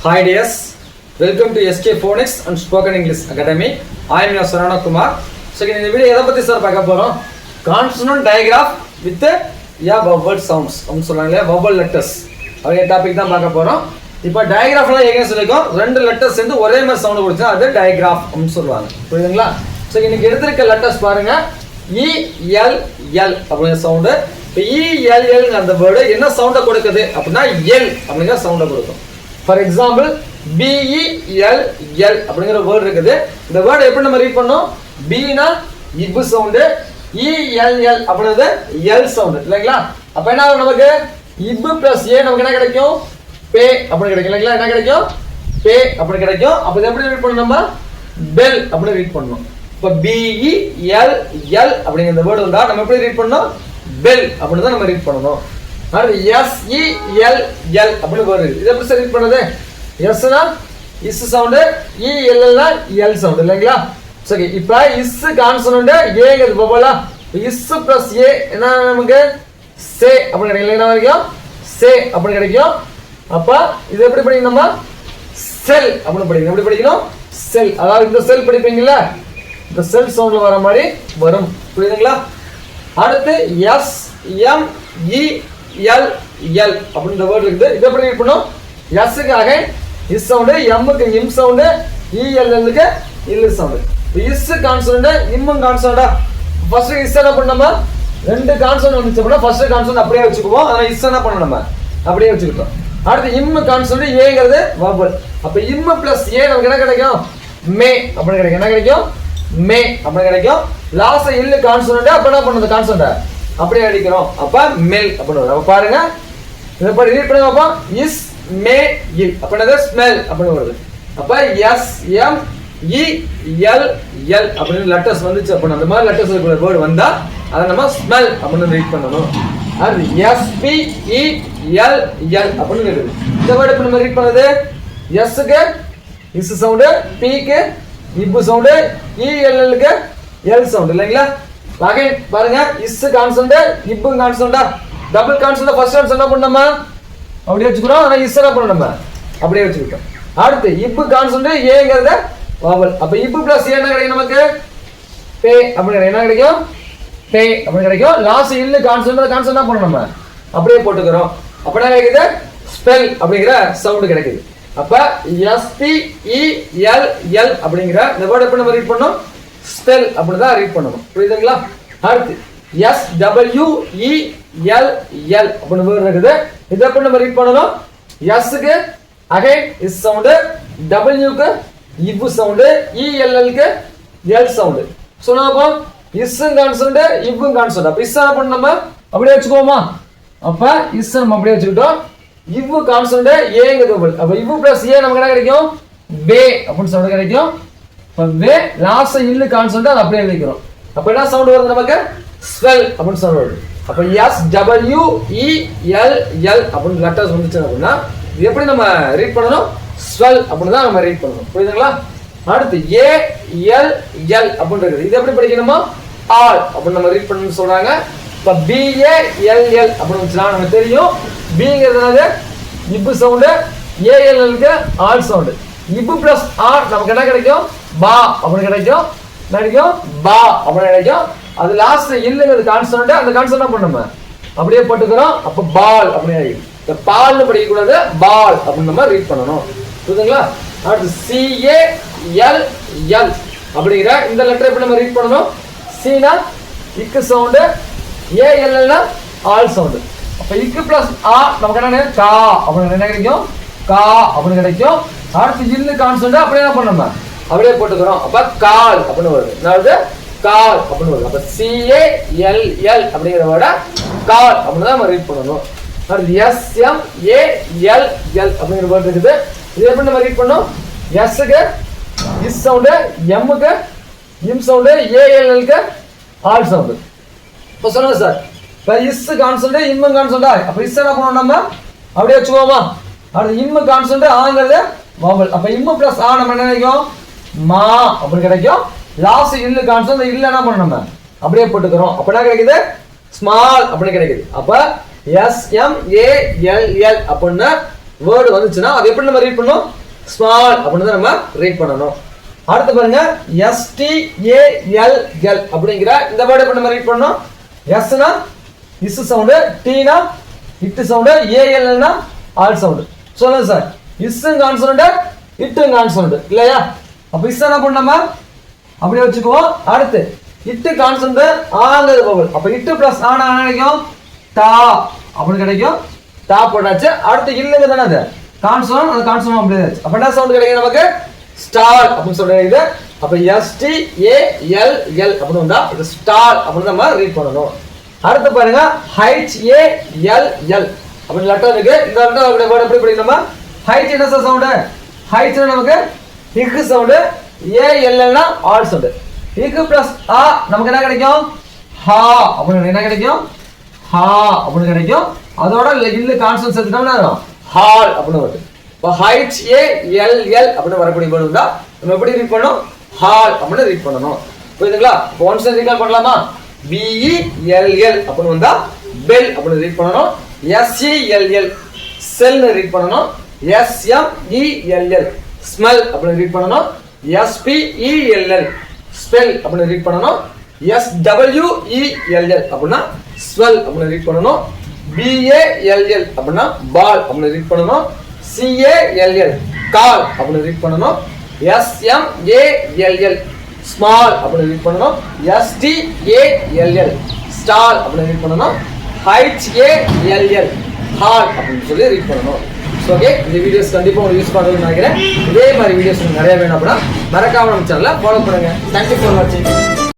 Hi dears, welcome to SK Phonics and Spoken English Academy. I am your Sarana Kumar. So in this video, எதை பத்தி sir பார்க்க போறோம்? Consonant digraph with vowel sounds. அவங்க சொல்றாங்க vowel letters. அவங்க topic தான் பார்க்க போறோம். இப்போ digraphல எங்க சொல்லிருக்கோம்? ரெண்டு லெட்டர்ஸ் சேர்ந்து ஒரே மாதிரி சவுண்ட் கொடுத்தா அது digraph னு சொல்வாங்க. புரியுதுங்களா? சோ இன்னைக்கு எடுத்துக்க லெட்டர்ஸ் பாருங்க. E L L அப்படிங்கிற சவுண்ட். இப்போ E L L அந்த வேர்ட் என்ன சவுண்ட கொடுக்குது அப்படினா L அப்படிங்கிற சவுண்ட கொடுக்கும். ஃபார் எக்ஸாம்பிள் BELL அப்படிங்கிற வேர்ட் இருக்குது. இந்த வேர்ட் எப்படி நம்ம ரீட் பண்ணோம்? B னா இப் சவுண்ட், ELL அப்படிங்கிறது L சவுண்ட் இல்லைங்களா? அப்ப என்ன ஆகும் நமக்கு? இப் பிளஸ் A நமக்கு என்ன கிடைக்கும்? பே அப்படி கிடைக்கும் இல்லைங்களா? என்ன கிடைக்கும்? பே அப்படி கிடைக்கும். அப்ப இதை எப்படி ரீட் பண்ணணும்? நம்ம பெல் அப்படி ரீட் பண்ணணும். இப்ப BELL அப்படிங்கிற வேர்ட் வந்தா நம்ம எப்படி ரீட் பண்ணணும்? பெல் அப்படி தான் நம்ம ரீட் பண்ணணும். அடுத்து SELL அப்படி வருது. இதை எப்படி ரீட் பண்ணது? S னா இஸ் சவுண்ட், ELL னா L சவுண்ட் இல்லைங்களா? சரி, இப்போ இஸ் கான்சனன்ட் ஏங்கிறது போல இஸ் பிளஸ் ஏ என்ன நமக்கு சே அப்படி கிடைக்கும். என்ன வரைக்கும் சே அப்படி கிடைக்கும். அப்ப இது எப்படி படிக்கணும்? நம்ம செல் அப்படி படிக்கணும். எப்படி படிக்கணும்? செல். அதாவது இந்த செல் படிப்பீங்கல்ல, இந்த செல் சவுண்ட்ல வர மாதிரி வரும். புரியுதுங்களா? அடுத்து SMELL அப்படின்ற வேர்ட் இருக்குது. இதை எப்படி ரீட் பண்ணும்? எஸ்ஸுக்காக இஸ் சவுண்ட், எம்முக்கு இம் சவுண்ட், ELLக்கு இல் சவுண்ட். இஸ் கான்சனன்ட், இம்மும் கான்சனன்டா. ஃபர்ஸ்ட் இஸ் என்ன பண்ணோமா? ரெண்டு கான்சனன்ட் வந்துச்சு அப்படின்னா ஃபர்ஸ்ட் கான்சனன்ட் அப்படியே வச்சுக்குவோம். அதனால இஸ் என்ன பண்ணணும்? நம்ம அப்படியே வச்சுக்கிட்டோம். அடுத்து இம் கான்சனன்ட், ஏங்கிறது வவல். அப்ப இம் பிளஸ் ஏ நமக்கு என்ன கிடைக்கும்? மே அப்படி கிடைக்கும். என்ன கிடைக்கும்? மே அப்படி கிடைக்கும். லாஸ்ட் இல்ல கான்சனன்ட். அப்ப என்ன பண்ணுது? கான்சனன்ட் அப்படியே அடிக்கிறோம். அப்ப மெல் அப்படின்னு. அப்ப பாருங்க, இத படி ரீட் பண்ணுங்க. அப்ப இஸ் மே இல் அப்ப என்னது? ஸ்மெல் அப்படின்னு வருது. அப்ப SMELL அப்படின்னு லெட்டர்ஸ் வந்துச்சு. அப்ப அந்த மாதிரி லெட்டர்ஸ் இருக்கிற வேர்ட் வந்தா அதை நம்ம ஸ்மெல் அப்படின்னு ரீட் பண்ணணும். அது SPELL அப்படின்னு இருக்குது. இந்த வேர்ட் எப்படி நம்ம ரீட் பண்ணது? எஸ்க்கு இஸ் சவுண்ட், பிக்கு இப் சவுண்ட், ELLக்கு எல் சவுண்ட் இல்லைங்களா? அகைன் பாருங்க, இஸ் கான்சனன்ட், இப் கான்சனன்டா. டபுள் கான்சனன்ட் ஃபர்ஸ்ட் கான்சனன்ட் என்ன பண்ணோமா? அப்படியே வச்சுக்கிறோம். ஆனா இஸ் என்ன பண்ணணும்? நம்ம அப்படியே வச்சுக்கிட்டோம். அடுத்து இப் கான்சனன்ட், ஏங்கிறது வவல். அப்ப இப் பிளஸ் ஏ என்ன கிடைக்கும் நமக்கு? பே அப்படி என்ன கிடைக்கும்? பே அப்படி கிடைக்கும். லாஸ்ட் இல்ல கான்சனன்ட், கான்சனன்ட் என்ன பண்ணணும்? நம்ம அப்படியே போட்டுக்கிறோம். அப்ப என்ன கிடைக்குது? ஸ்பெல் அப்படிங்கிற சவுண்ட் கிடைக்குது. அப்ப SPELL அப்படிங்கிற இந்த வேர்ட் எப்படி நம்ம ரீட் பண்ணோம்? ஸ்பெல் அப்படி தான் ரீட் பண்ணணும். புரியுதுங்களா? அடுத்து SWELL அப்படின்னு வேர்ட் இருக்குது. இதை எப்படி நம்ம ரீட் பண்ணணும்? எஸ்க்கு அகைன் இஸ் சவுண்ட், டபிள்யூக்கு இப் சவுண்ட், ELLக்கு எல் சவுண்ட். சொன்னப்போ இஸ் கான்சனன்ட், இப்பும் கான்சனன்ட். அப்ப இஸ் என்ன பண்ண நம்ம அப்படியே வச்சுக்கோமா? அப்ப இஸ் நம்ம அப்படியே வச்சுக்கிட்டோம். இவ்வு கான்சனன்ட், ஏங்கிறது வவல். அப்ப இவ்வு பிளஸ் ஏ நமக்கு என்ன கிடைக்கும்? பே அப்படின்னு சவுண்ட் கிடைக்கும். அப்ப வே லாஸ்ட் இல்ல கான்சனன்ட் அது அப்படியே எழுதிக்கிறோம். அப்ப என்ன சவுண்ட் வருது நமக்கு? ஸ்வெல் அப்படின்னு சவுண்ட் வருது. அப்ப SWELL அப்படின்னு லெட்டர்ஸ் வந்துச்சு அப்படின்னா இது எப்படி நம்ம ரீட் பண்ணணும்? ஸ்வெல் அப்படின்னு தான் நம்ம ரீட் பண்ணணும். புரியுதுங்களா? அடுத்து ALL அப்படின்னு இருக்குது. இது எப்படி படிக்கணுமா? ஆல் அப்படின்னு நம்ம ரீட் பண்ணணும்னு சொல்றாங்க. இப்ப BALL அப்படின்னு வந்துச்சுன்னா நமக்கு தெரியும் பிங்கிறது இப் சவுண்ட், ALLக்கு ஆல் சவுண்ட். இப் பிளஸ் ஆர் நமக்கு என்ன கிடைக்கும்? பா அப்படின்னு கிடைக்கும். என்ன கிடைக்கும்? பா அப்படின்னு கிடைக்கும். அது லாஸ்ட் இல்லங்கிறது கான்சனன்ட். அந்த கான்சனன்ட் என்ன பண்ணணும்? நம்ம அப்படியே போட்டுக்கிறோம். அப்ப பால் அப்படின்னு ஆயிடும். இந்த பால்னு படிக்க கூடாது, பால் அப்படின்னு நம்ம ரீட் பண்ணணும். புரியுதுங்களா? அடுத்து CALL அப்படிங்கிற இந்த லெட்டர் எப்படி நம்ம ரீட் பண்ணணும்? சீனா இக்கு சவுண்ட், ALLனா ஆல் சவுண்ட். அப்ப இக்கு பிளஸ் ஆ நமக்கு என்ன? கா அப்படின்னு என்ன கிடைக்கும்? கா அப்படின்னு கிடைக்கும். அடுத்து இல்லு கான்சனன்ட் அப்படியே என்ன பண்ணணும்? அப்படியே போட்டுக்கிறோம். அப்ப கால் அப்படின்னு வருது. அதாவது கால் அப்படின்னு வருது. அப்ப CALL அப்படிங்கிற வேர்ட கால் அப்படின்னு தான் நம்ம ரீட் பண்ணணும். அடுத்து SMALL அப்படிங்கிற வேர்ட் இருக்குது. இது எப்படி நம்ம ரீட் பண்ணணும்? எஸ்க்கு இஸ் சவுண்ட், எம்முக்கு இம் சவுண்ட், ALLக்கு ஆல் சவுண்ட். இப்போ சொல்லுங்க சார், இப்போ இஸ் கான்சனன்ட், இம் கான்சனன்டா. அப்ப இஸ் என்ன பண்ணணும்? நம்ம அப்படியே வச்சுக்கோமா? அடுத்து இம் கான்சனன்ட், ஆங்கிறது வவல். அப்ப இம் பிளஸ் ஆ நம்ம என்ன கிடைக்கும்? மா அப்படி கிடைக்கும். லாஸ்ட் இல்ல கான்சனன்ட், இல்ல என்ன பண்ணணும்? நம்ம அப்படியே போட்டுக்கிறோம். அப்ப என்ன கிடைக்குது? ஸ்மால் அப்படி கிடைக்குது. அப்ப SMALL அப்படின்னா வேர்டு வந்துச்சுன்னா அது எப்படி நம்ம ரீட் பண்ணணும் ஸ்மால் அப்படின்னு தான் நம்ம ரீட் பண்ணணும் அடுத்து பாருங்க STALL அப்படிங்கிற இந்த வேர்டு எப்படி நம்ம ரீட் பண்ணணும் எஸ்னா இஸ் சவுண்டு டீனா இட் சவுண்டு ஏஎல்னா ஆல் சவுண்டு சொல்லுங்க சார் இஸ்ஸும் கான்சனண்ட் இட்டும் கான்சனண்ட் இல்லையா அப்ப இஸ் என்ன பண்ணோமா அப்படியே வச்சுக்குவோம் அடுத்து இட்டு கான்சனண்ட் ஆங்கிறது பவல் அப்ப இட்டு பிளஸ் ஆனா என்ன கிடைக்கும் டா அப்படின்னு கிடைக்கும் டா போட்டாச்சு அடுத்து இல்லங்க தானே அது கான்சனண்ட் அந்த கான்சனண்ட் அப்படியே ஆச்சு அப்ப என்ன சவுண்ட் கிடைக்கும் நமக்கு ஸ்டார் அப்படின்னு சொல்றது அப்ப STALL அப்படின்னு வந்தா இது ஸ்டார் அப்படின்னு நம்ம ரீட் பண்ணணும் அடுத்து பாருங்க HALL அப்படி லெட்டர் இருக்கு இந்த லெட்டர் வேர்ட் எப்படி படிக்கணுமா ஹைட் என்ன சவுண்ட் ஹைட் நமக்கு ஹிக் சவுண்ட் ALLனா ஆல் சவுண்ட் ஹிக் பிளஸ் ஆ நமக்கு என்ன கிடைக்கும் ஹா அப்படின்னு என்ன கிடைக்கும் ஹா அப்படின்னு கிடைக்கும் அதோட இல்ல கான்சனன்ட் சேர்த்துட்டோம்னா ஹால் அப்படின்னு வருது இப்போ HALL அப்படின்னு வரக்கூடிய வேர்டு தான் நம்ம எப்படி ரீட் பண்ணணும் ஹால் அப்படின்னு ரீட் பண்ணணும் புரியுதுங்களா இப்போ ஒன்ஸ் ரீகால் பண்ணலாமா BELL அப்படின்னு வந்தா பெல் அப்படின்னு ரீட் பண்ணணும் SELL செல்னு ரீட் பண்ணணும் SMELL ஸ்மெல் அப்படின்னு ரீட் பண்ணணும் SPELL ஸ்பெல் அப்படின்னு ரீட் பண்ணணும் SWELL அப்படின்னா ஸ்வெல் அப்படின்னு ரீட் பண்ணணும் BALL அப்படின்னா பால் அப்படின்னு ரீட் பண்ணணும் CALL கால் அப்படின்னு ரீட் பண்ணணும் SMALL ஸ்மால் அப்படின்னு ரீட் பண்ணணும் STALL ஸ்டார் அப்படின்னு ரீட் பண்ணணும் HALL ஹால் அப்படின்னு சொல்லி ரீட் பண்ணணும் ஓகே இந்த வீடியோஸ் கண்டிப்பா உங்களுக்கு யூஸ் பண்ணுறதுன்னு நினைக்கிறேன் இதே மாதிரி வீடியோஸ் நிறைய வேணும் அப்படின்னா மறக்காம நம்ம சேனலை ஃபாலோ பண்ணுங்க தேங்க்யூ ஃபார் வாட்சிங்